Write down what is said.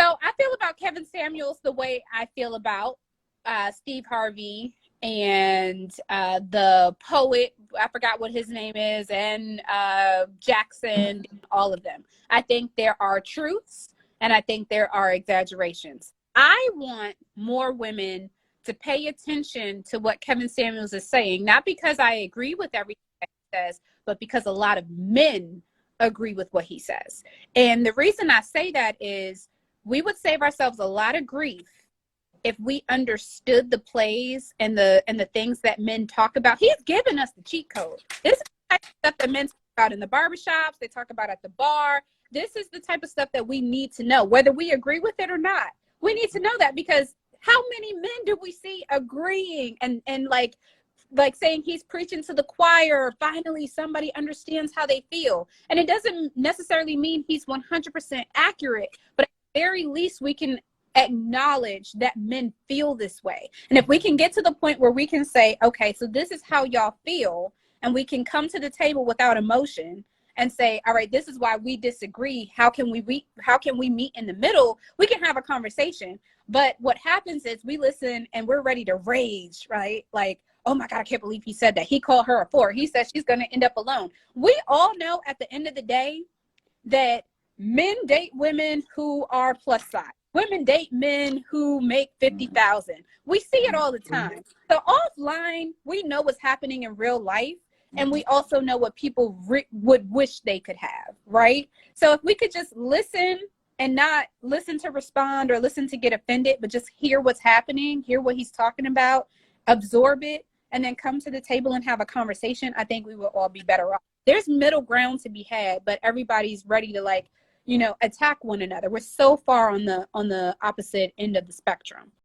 So I feel about Kevin Samuels the way I feel about Steve Harvey and the poet, I forgot what his name is, and Jackson, all of them. I think there are truths and I think there are exaggerations. I want more women to pay attention to what Kevin Samuels is saying, not because I agree with everything that he says, but because a lot of men agree with what he says. And the reason I say that is we would save ourselves a lot of grief if we understood the plays and the things that men talk about. He's given us the cheat code. This is the type of stuff that men talk about in the barbershops, they talk about at the bar. This is the type of stuff that we need to know, whether we agree with it or not. We need to know that, because how many men do we see agreeing and like saying he's preaching to the choir, finally somebody understands how they feel. And it doesn't necessarily mean he's 100% accurate, but at the very least we can acknowledge that men feel this way. And if we can get to the point where we can say, okay, so this is how y'all feel, and we can come to the table without emotion and say, all right, this is why we disagree. How can we meet in the middle? We can have a conversation. But what happens is we listen and we're ready to rage, right? Like, oh my God, I can't believe he said that. He called her a whore. He said she's going to end up alone. We all know at the end of the day that men date women who are plus size. Women date men who make 50,000. We see it all the time. So offline, we know what's happening in real life. And we also know what people would wish they could have, right? So if we could just listen and not listen to respond or listen to get offended, but just hear what's happening, hear what he's talking about, absorb it, and then come to the table and have a conversation, I think we will all be better off. There's middle ground to be had, but everybody's ready to attack one another. We're so far on the opposite end of the spectrum.